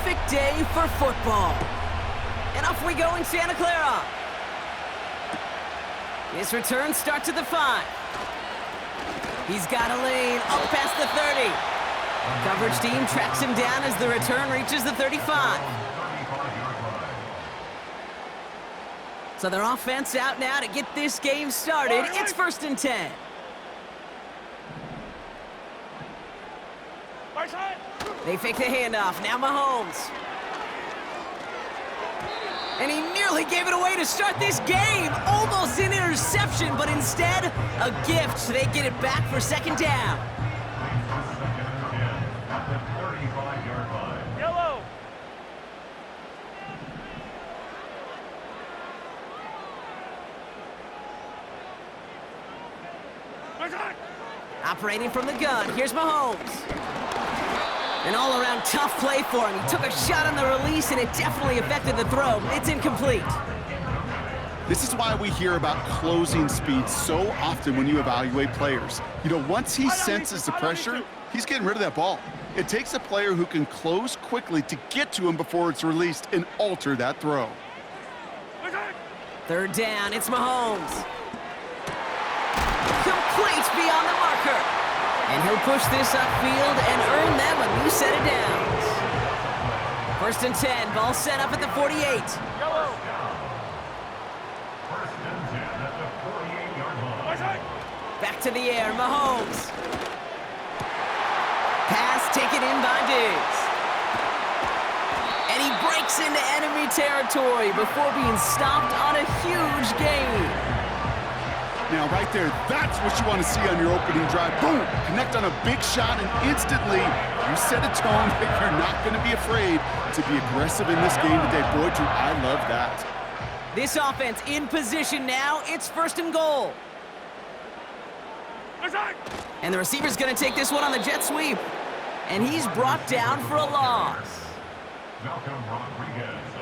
perfect day for football. And off we go in Santa Clara. This return starts at the 5. He's got a lane up past the 30. Coverage team tracks him down as the return reaches the 35. So their offense out now to get this game started. It's 1st and 10. They fake the handoff. Now Mahomes. And he nearly gave it away to start this game. Almost an interception, but instead, a gift. They get it back for 2nd down. Yellow. Operating from the gun, here's Mahomes. An all-around tough play for him. He took a shot on the release, and it definitely affected the throw. It's incomplete. This is why we hear about closing speed so often when you evaluate players. You know, once he senses the pressure, he's getting rid of that ball. It takes a player who can close quickly to get to him before it's released and alter that throw. 3rd down, it's Mahomes. Complete beyond the marker. And he'll push this upfield and earn them a new set of downs. 1st and 10, ball set up at the 48. Yellow. Back to the air, Mahomes. Pass taken in by Diggs. And he breaks into enemy territory before being stopped on a huge gain. Now, right there, that's what you want to see on your opening drive. Boom! Connect on a big shot, and instantly, you set a tone that you're not going to be afraid to be aggressive in this game today. Boy, Drew, I love that. This offense in position now. It's 1st and goal. And the receiver's going to take this one on the jet sweep. And he's brought down for a loss.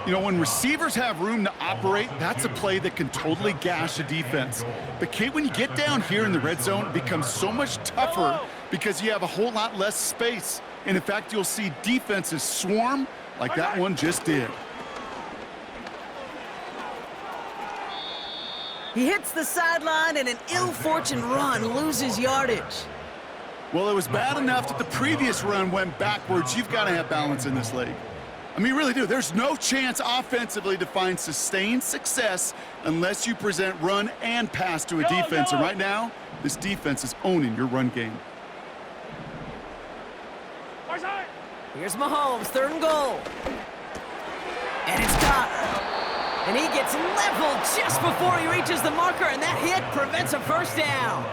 You know, when receivers have room to operate, that's a play that can totally gash a defense. But, Kate, when you get down here in the red zone, it becomes so much tougher because you have a whole lot less space. And, in fact, you'll see defenses swarm like that one just did. He hits the sideline, and an ill-fortuned run loses yardage. Well, it was bad enough that the previous run went backwards. You've got to have balance in this league. I mean, you really do. There's no chance offensively to find sustained success unless you present run and pass to a defense. And right now, this defense is owning your run game. Here's Mahomes, 3rd and goal. And it's caught. And he gets leveled just before he reaches the marker, and that hit prevents a 1st down.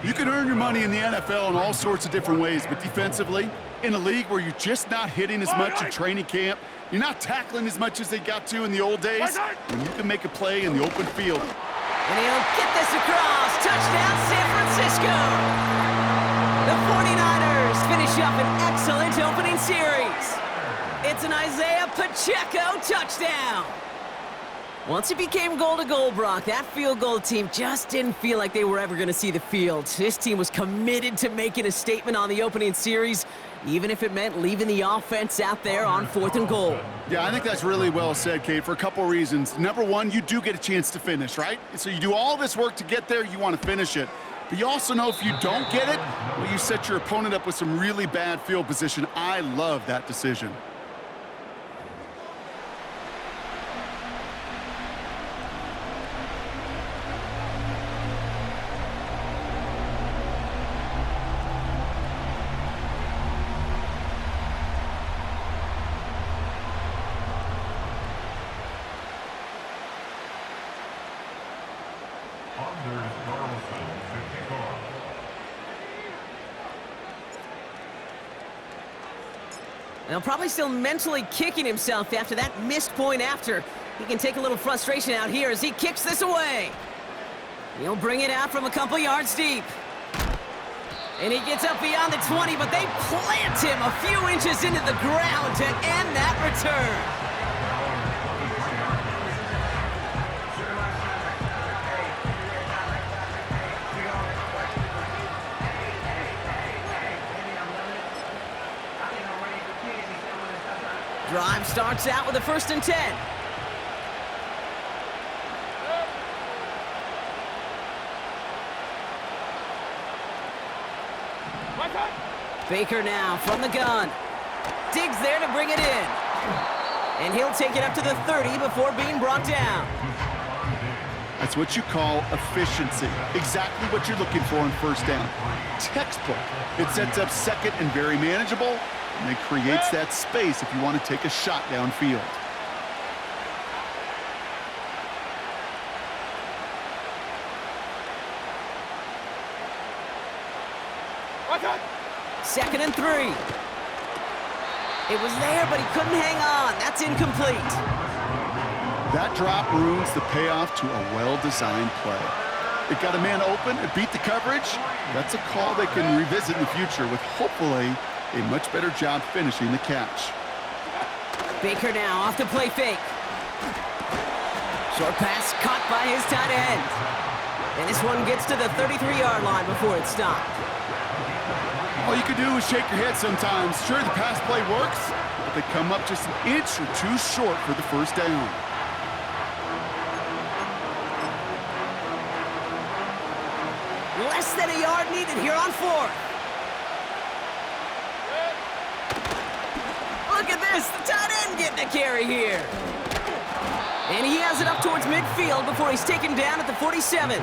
You can earn your money in the NFL in all sorts of different ways, but defensively, in a league where you're just not hitting as much in training camp, you're not tackling as much as they got to in the old days, when you can make a play in the open field. And he'll get this across. Touchdown, San Francisco. The 49ers finish up an excellent opening series. It's an Isaiah Pacheco touchdown. Once it became goal-to-goal, Brock, that field goal team just didn't feel like they were ever going to see the field. This team was committed to making a statement on the opening series, even if it meant leaving the offense out there on 4th and goal. Yeah, I think that's really well said, Kate, for a couple reasons. Number one, you do get a chance to finish, right? So you do all this work to get there, you want to finish it. But you also know if you don't get it, well, you set your opponent up with some really bad field position. I love that decision. Now probably still mentally kicking himself after that missed point after. He can take a little frustration out here as he kicks this away. He'll bring it out from a couple yards deep. And he gets up beyond the 20, but they plant him a few inches into the ground to end that return. Drive starts out with a 1st and 10. Baker now from the gun. Digs there to bring it in. And he'll take it up to the 30 before being brought down. That's what you call efficiency. Exactly what you're looking for on 1st down. Textbook. It sets up 2nd and very manageable, and it creates that space if you want to take a shot downfield. Second and 3. It was there, but he couldn't hang on. That's incomplete. That drop ruins the payoff to a well-designed play. It got a man open, it beat the coverage. That's a call they can revisit in the future with hopefully a much better job finishing the catch. Baker now off the play fake. Short pass caught by his tight end. And this one gets to the 33-yard line before it's stopped. All you can do is shake your head sometimes. Sure, the pass play works, but they come up just an inch or two short for the 1st down. Less than a yard needed here on 4th. Look at this, the tight end getting a carry here. And he has it up towards midfield before he's taken down at the 47.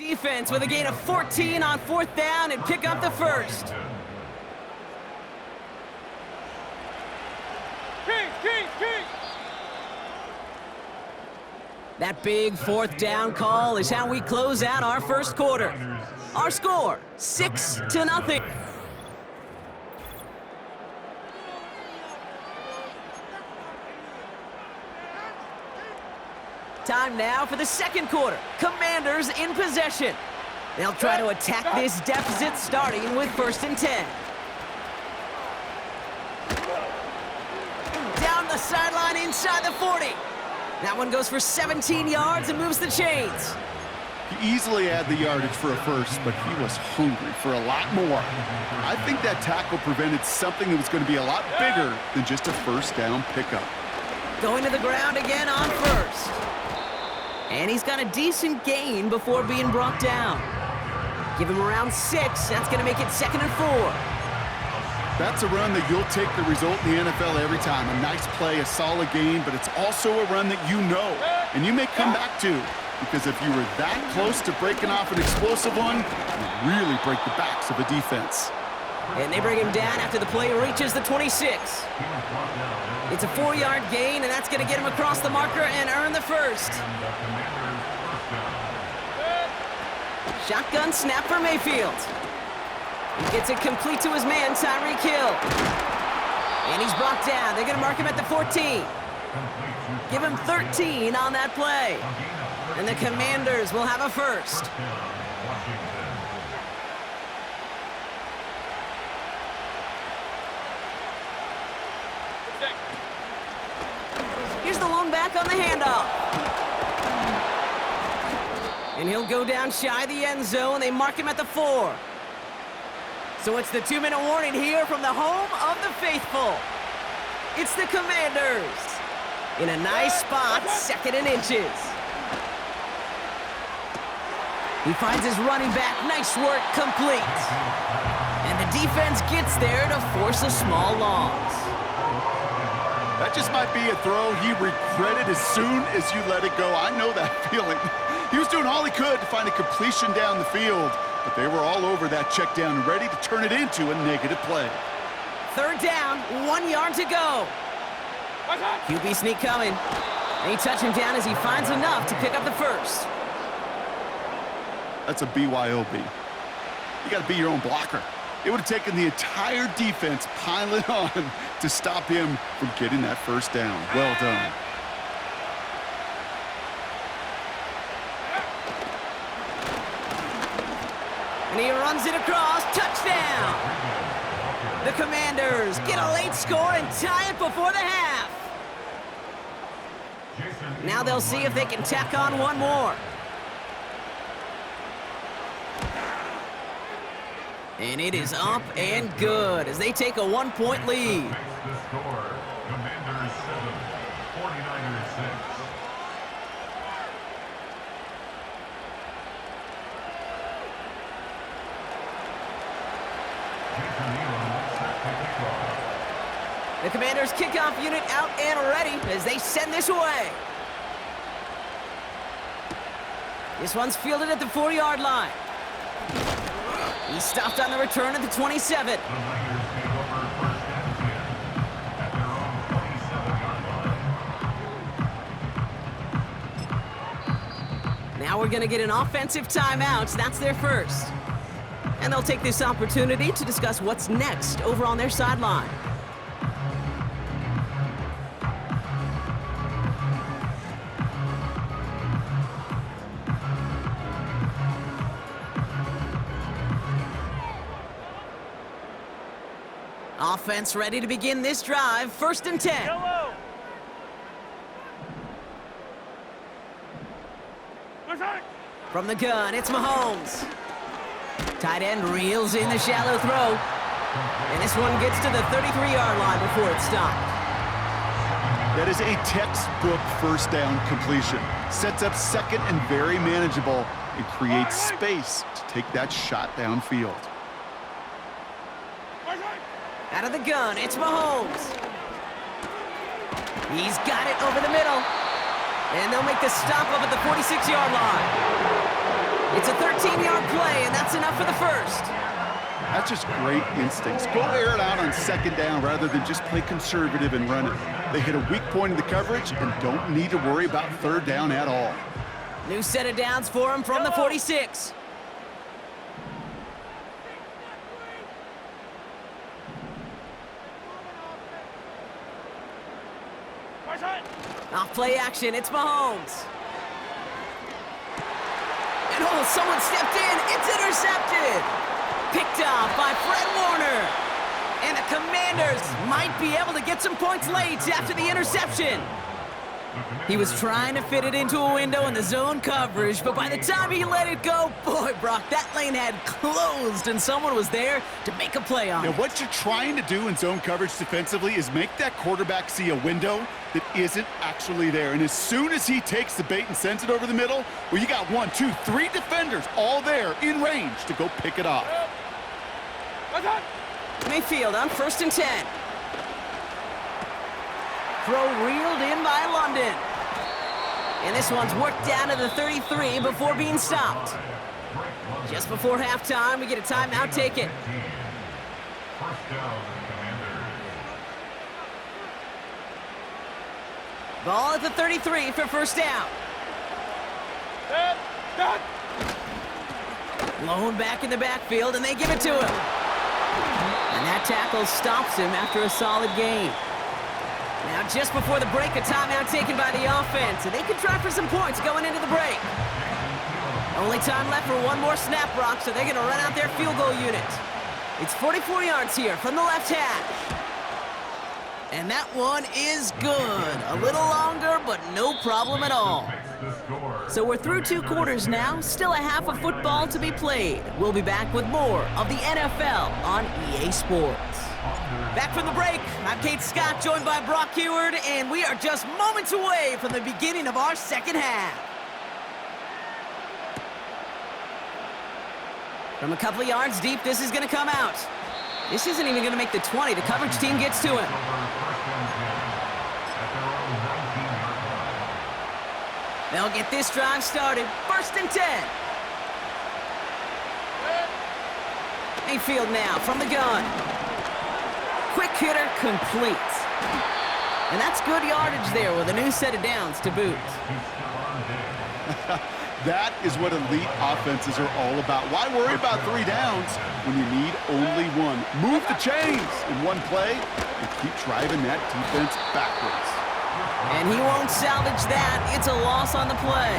Defense with a gain of 14 on 4th down and pick up the first. That big 4th down call is how we close out our first quarter. Our score, 6-0. Time now for the second quarter. Commanders in possession. They'll try to attack this deficit starting with 1st and 10. Down the sideline inside the 40. That one goes for 17 yards and moves the chains. He easily had the yardage for a first, but he was hungry for a lot more. I think that tackle prevented something that was going to be a lot bigger than just a 1st down pickup. Going to the ground again on 1st. And he's got a decent gain before being brought down. Give him around 6. That's going to make it 2nd and 4. That's a run that you'll take the result in the NFL every time. A nice play, a solid gain, but it's also a run that you know, and you may come back to, because if you were that close to breaking off an explosive one, you really break the backs of a defense. And they bring him down after the play reaches the 26. It's a 4-yard gain, and that's going to get him across the marker and earn the first. Shotgun snap for Mayfield. He gets it complete to his man, Tyreek Hill. And he's brought down. They're going to mark him at the 14. Give him 13 on that play. And the Commanders will have a first. Here's the long back on the handoff. And he'll go down shy of the end zone. They mark him at the 4. So it's the 2-minute warning here from the home of the faithful. It's the Commanders. In a nice spot, 2nd and inches. He finds his running back. Nice work, complete. And the defense gets there to force a small loss. That just might be a throw he regretted as soon as you let it go. I know that feeling. He was doing all he could to find a completion down the field, but they were all over that check down and ready to turn it into a negative play. 3rd down, 1 yard to go. QB sneak coming. And he touched him down as he finds enough to pick up the first. That's a BYOB. You got to be your own blocker. It would have taken the entire defense piling on to stop him from getting that 1st down. Well done. And he runs it across. Touchdown! The Commanders get a late score and tie it before the half. Now they'll see if they can tack on one more. And it is up and good as they take a 1-point lead. The score, Commanders 7, 49ers 6. The Commanders' kickoff unit out and ready as they send this away. This one's fielded at the 4-yard line. He stopped on the return at the 27. The Raiders take over 1st and 10 at their own 27-yard line. Now we're going to get an offensive timeout. That's their first. And they'll take this opportunity to discuss what's next over on their sideline. Offense ready to begin this drive. 1st and 10. Yellow. From the gun, it's Mahomes. Tight end reels in the shallow throw. And this one gets to the 33-yard line before it's stopped. That is a textbook 1st down completion. Sets up 2nd and very manageable and creates space to take that shot downfield. Out of the gun, it's Mahomes. He's got it over the middle. And they'll make the stop up at the 46-yard line. It's a 13-yard play, and that's enough for the first. That's just great instincts. Go air it out on second down rather than just play conservative and run it. They hit a weak point in the coverage and don't need to worry about third down at all. New set of downs for him from the 46. Off play action, it's Mahomes. And oh, someone stepped in, it's intercepted. Picked off by Fred Warner. And the Commanders might be able to get some points late after the interception. He was trying to fit it into a window in the zone coverage, but by the time he let it go, boy, Brock, that lane had closed and someone was there to make a play on it. Now, what you're trying to do in zone coverage defensively is make that quarterback see a window that isn't actually there. And as soon as he takes the bait and sends it over the middle, well, you got 1, 2, 3 defenders all there in range to go pick it off. Mayfield on 1st and 10. Throw reeled in by London. And this one's worked down to the 33 before being stopped. Just before halftime, we get a timeout taken. First down, Commanders. Ball at the 33 for first down. Blown back in the backfield, and they give it to him. And that tackle stops him after a solid gain. Now, just before the break, a timeout taken by the offense, and they can try for some points going into the break. Only time left for one more snap, Brock, so they're going to run out their field goal unit. It's 44 yards here from the left hash. And that one is good. A little longer, but no problem at all. So we're through 2 quarters now, still a half of football to be played. We'll be back with more of the NFL on EA Sports. Back from the break, I'm Kate Scott, joined by Brock Heward, and we are just moments away from the beginning of our second half. From a couple of yards deep, this is going to come out. This isn't even going to make the 20. The coverage team gets to him. They'll get this drive started. 1st and 10. Mayfield now from the gun. Quick hitter complete. And that's good yardage there with a new set of downs to boot. That is what elite offenses are all about. Why worry about 3 downs when you need only 1? Move the chains in one play and keep driving that defense backwards. And he won't salvage that. It's a loss on the play.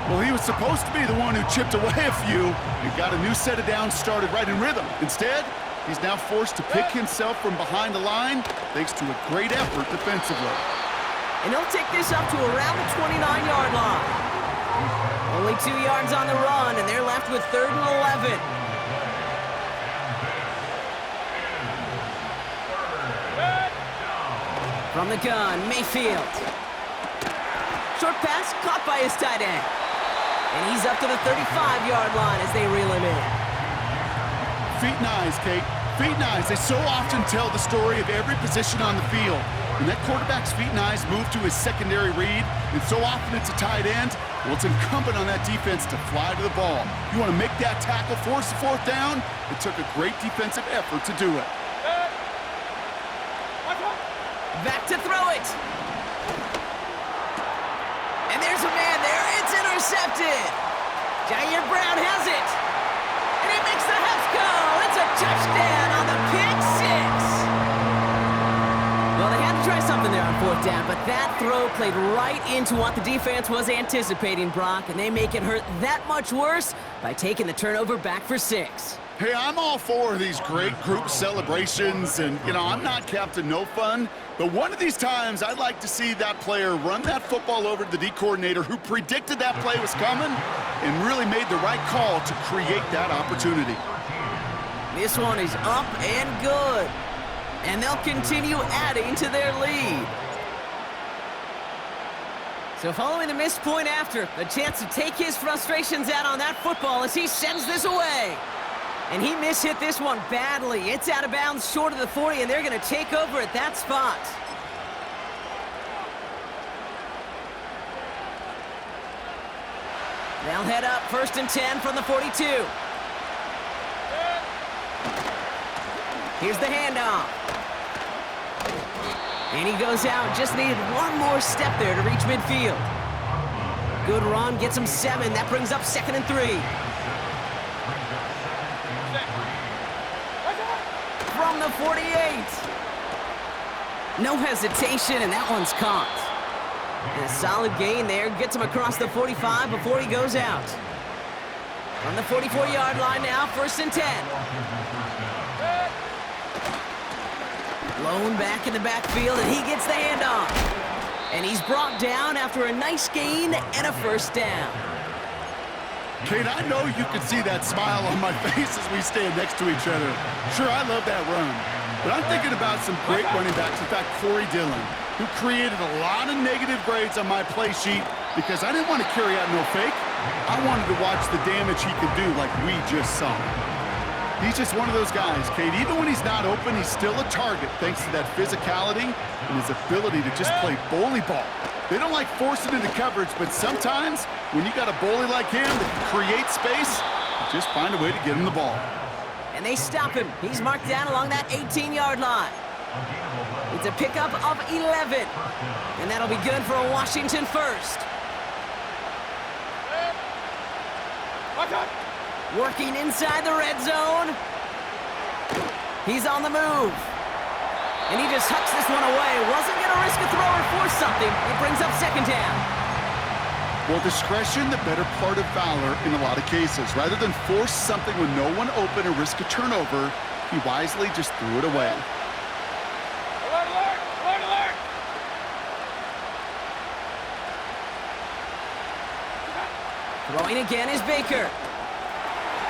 Well, he was supposed to be the one who chipped away a few and got a new set of downs started right in rhythm. Instead, he's now forced to pick himself from behind the line thanks to a great effort defensively. And he'll take this up to around the 29-yard line. Only 2 yards on the run, and they're left with 3rd and 11. From the gun, Mayfield. Short pass caught by his tight end. And he's up to the 35-yard line as they reel him in. Feet and eyes, Kate. Feet and eyes. They so often tell the story of every position on the field. When that quarterback's feet and eyes move to his secondary read, and so often it's a tight end, well, it's incumbent on that defense to fly to the ball. You want to make that tackle, force the 4th down? It took a great defensive effort to do it. Back to throw it. And there's a man there. It's intercepted. Jair Brown has it. And he makes the Hefco. It's a touchdown on the pick 6. Well, they had to try something there on 4th down, but that throw played right into what the defense was anticipating, Brock, and they make it hurt that much worse by taking the turnover back for 6. Hey, I'm all for these great group celebrations, and, I'm not Captain No Fun, but one of these times I'd like to see that player run that football over to the D coordinator who predicted that play was coming and really made the right call to create that opportunity. This one is up and good, and they'll continue adding to their lead. So following the missed point after, a chance to take his frustrations out on that football as he sends this away. And he mishit this one badly. It's out of bounds short of the 40, and they're going to take over at that spot. They'll head up 1st and 10 from the 42. Here's the handoff. And he goes out. Just needed one more step there to reach midfield. Good run, gets him 7. That brings up 2nd and 3. From the 48. No hesitation, and that one's caught. And a solid gain there. Gets him across the 45 before he goes out. On the 44-yard line now, 1st and 10. Blown back in the backfield, and he gets the handoff. And he's brought down after a nice gain and a 1st down. Kate, I know you can see that smile on my face as we stand next to each other. Sure, I love that run. But I'm thinking about some great running backs. In fact, Corey Dillon, who created a lot of negative grades on my play sheet because I didn't want to carry out no fake. I wanted to watch the damage he could do like we just saw. He's just one of those guys, Kate. Even when he's not open, he's still a target thanks to that physicality and his ability to just play bully ball. They don't like forcing into coverage, but sometimes when you got a bully like him that can create space, you just find a way to get him the ball. And they stop him. He's marked down along that 18-yard line. It's a pickup of 11. And that'll be good for a Washington 1st. Working inside the red zone. He's on the move. And he just hucks this one away. Wasn't going to risk a throw or force something. It brings up 2nd down. Well, discretion, the better part of valor in a lot of cases. Rather than force something with no one open and risk a turnover, he wisely just threw it away. Alert, alert! Alert, alert! Throwing again is Baker.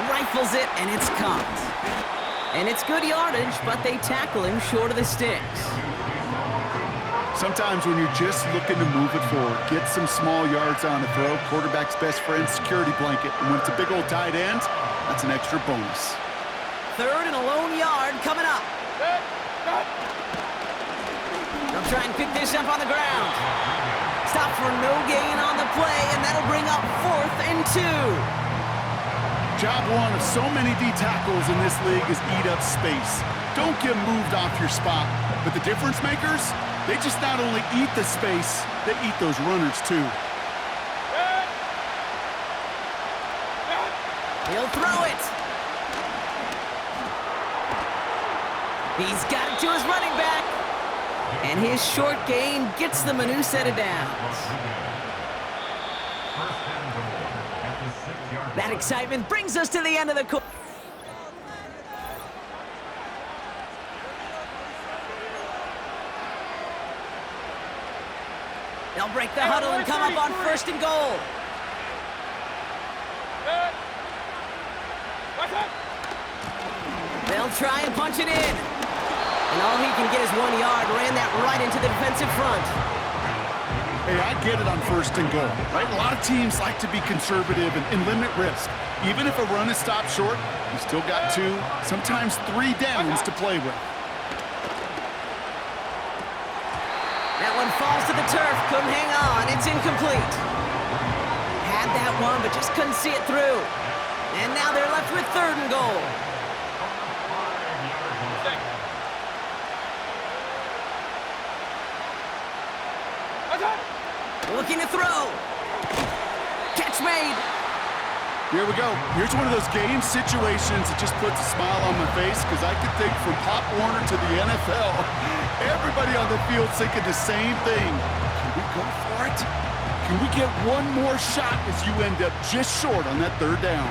Rifles it, and it's caught. And it's good yardage, but they tackle him short of the sticks. Sometimes when you're just looking to move it forward, get some small yards on the throw, quarterback's best friend, security blanket. And when it's a big old tight end, that's an extra bonus. 3rd and a lone yard coming up. They'll try and pick this up on the ground. Stop for no gain on the play, and that'll bring up 4th and 2. Job one of so many D tackles in this league is eat up space. Don't get moved off your spot. But the difference makers, they just not only eat the space, they eat those runners too. He'll throw it. He's got it to his running back. And his short gain gets them a new set of downs. That excitement brings us to the end of the quarter. They'll break the huddle and come up on 1st and goal. They'll try and punch it in. And all he can get is 1 yard. Ran that right into the defensive front. Hey, I get it on 1st and goal, right? A lot of teams like to be conservative and limit risk. Even if a run is stopped short, you still got 2, sometimes 3 downs to play with. That one falls to the turf. Couldn't hang on. It's incomplete. Had that one, but just couldn't see it through. And now they're left with 3rd and goal. Looking to throw. Catch made. Here we go. Here's one of those game situations that just puts a smile on my face because I could think from Pop Warner to the NFL, everybody on the field thinking the same thing. Can we go for it? Can we get one more shot as you end up just short on that 3rd down?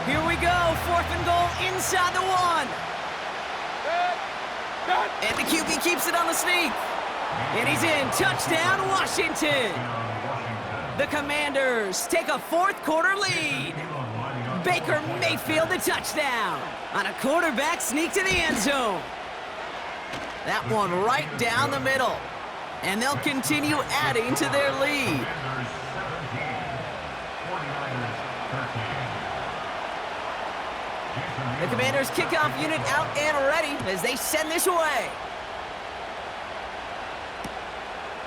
Here we go. 4th and goal inside the 1. And the QB keeps it on the sneak. And he's in. Touchdown, Washington. The Commanders take a 4th quarter lead. Baker Mayfield the touchdown on a quarterback sneak to the end zone. That one right down the middle. And they'll continue adding to their lead. The Commanders' kickoff unit out and ready as they send this away.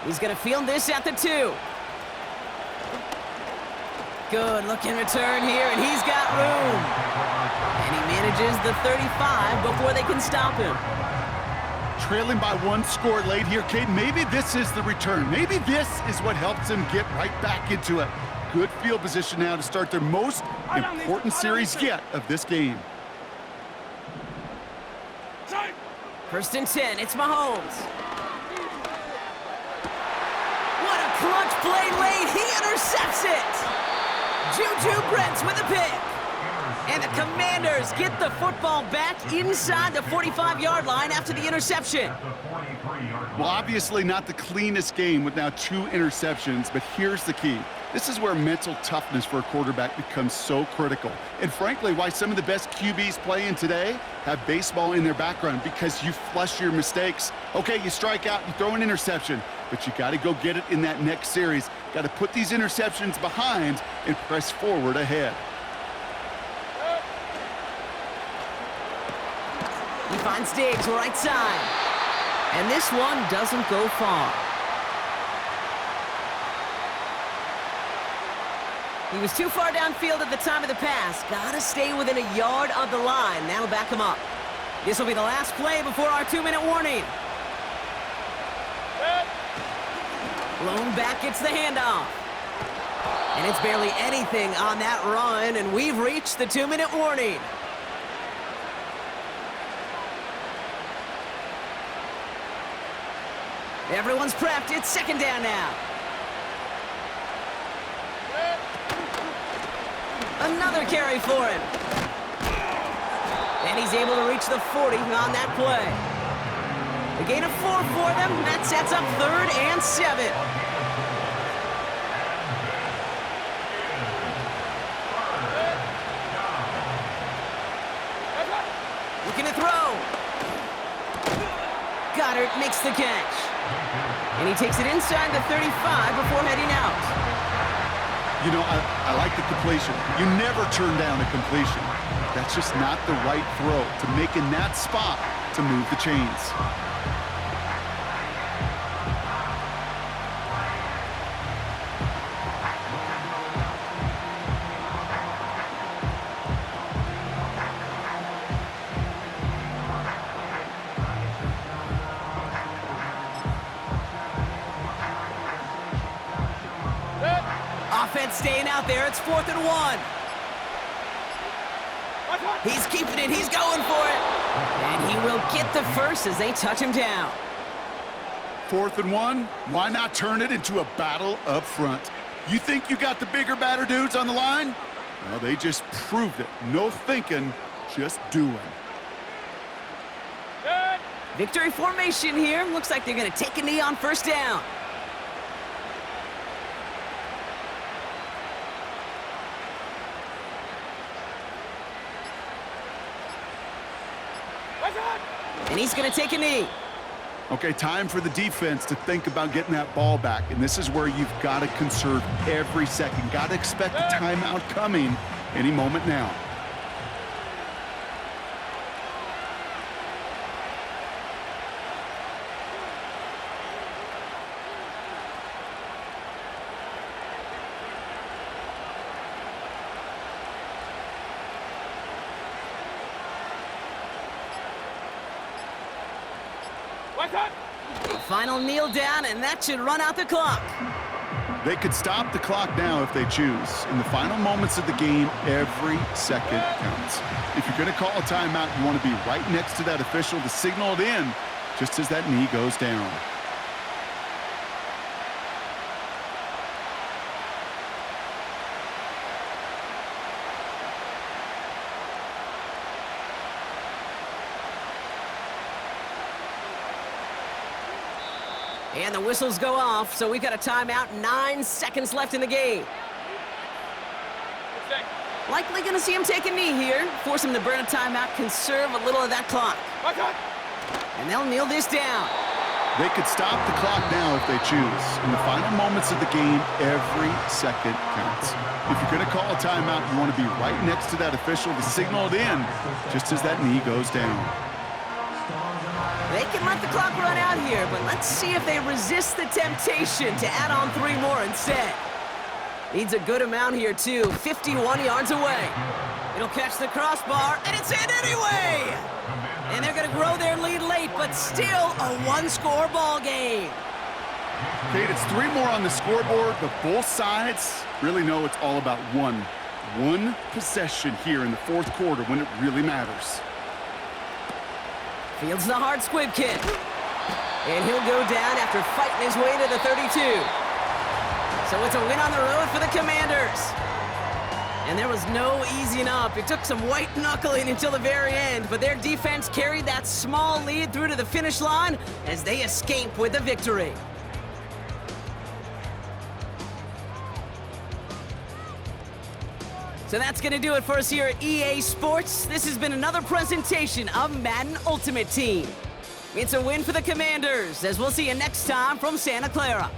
He's going to field this at the 2. Good looking return here, and he's got room. And he manages the 35 before they can stop him. Trailing by one score late here, Kate. Maybe this is the return. Maybe this is what helps them get right back into it. Good field position now to start their most important series yet of this game. First and 10, it's Mahomes. What a clutch play late, he intercepts it! Juju Brents with a pick. And the Commanders get the football back inside the 45-yard line after the interception. Well, obviously not the cleanest game with now 2 interceptions, but here's the key. This is where mental toughness for a quarterback becomes so critical. And frankly, why some of the best QBs playing today have baseball in their background, because you flush your mistakes. Okay, you strike out, you throw an interception, but you got to go get it in that next series. Got to put these interceptions behind and press forward ahead. He finds Diggs right side. And this one doesn't go far. He was too far downfield at the time of the pass. Gotta stay within a yard of the line. That'll back him up. This will be the last play before our 2-minute warning. Lone back gets the handoff. And it's barely anything on that run, and we've reached the 2-minute warning. Everyone's prepped. It's second down now. Another carry for him. And he's able to reach the 40 on that play. A gain of 4 for them. That sets up 3rd and 7. Looking to throw. Goddard makes the catch. And he takes it inside the 35 before heading out. You know, I like the completion. You never turn down a completion. That's just not the right throw to make in that spot to move the chains. Offense staying out there. It's 4th and 1. He's keeping it. He's going for it. And he will get the first as they touch him down. 4th and 1. Why not turn it into a battle up front? You think you got the bigger, badder dudes on the line? Well, they just proved it. No thinking, just doing. Victory formation here. Looks like they're going to take a knee on first down. And he's going to take a knee. Okay, time for the defense to think about getting that ball back. And this is where you've got to conserve every second. Got to expect a timeout coming any moment now. Final kneel down, and that should run out the clock. They could stop the clock now if they choose. In the final moments of the game, every second counts. If you're going to call a timeout, you want to be right next to that official to signal it in just as that knee goes down. And the whistles go off, so we got a timeout. 9 seconds left in the game. Likely going to see him take a knee here. Force him to burn a timeout, conserve a little of that clock. And they'll kneel this down. They could stop the clock now if they choose. In the final moments of the game, every second counts. If you're going to call a timeout, you want to be right next to that official to signal it in just as that knee goes down. They can let the clock run out here, but let's see if they resist the temptation to add on 3 more instead. Needs a good amount here, too. 51 yards away. It'll catch the crossbar, and it's in anyway! And they're going to grow their lead late, but still a one-score ball game. Kate, it's 3 more on the scoreboard, but both sides really know it's all about one possession here in the fourth quarter when it really matters. Fields the hard squib kick. And he'll go down after fighting his way to the 32. So it's a win on the road for the Commanders. And there was no easing up. It took some white knuckling until the very end, but their defense carried that small lead through to the finish line as they escape with the victory. So that's going to do it for us here at EA Sports. This has been another presentation of Madden Ultimate Team. It's a win for the Commanders, as we'll see you next time from Santa Clara.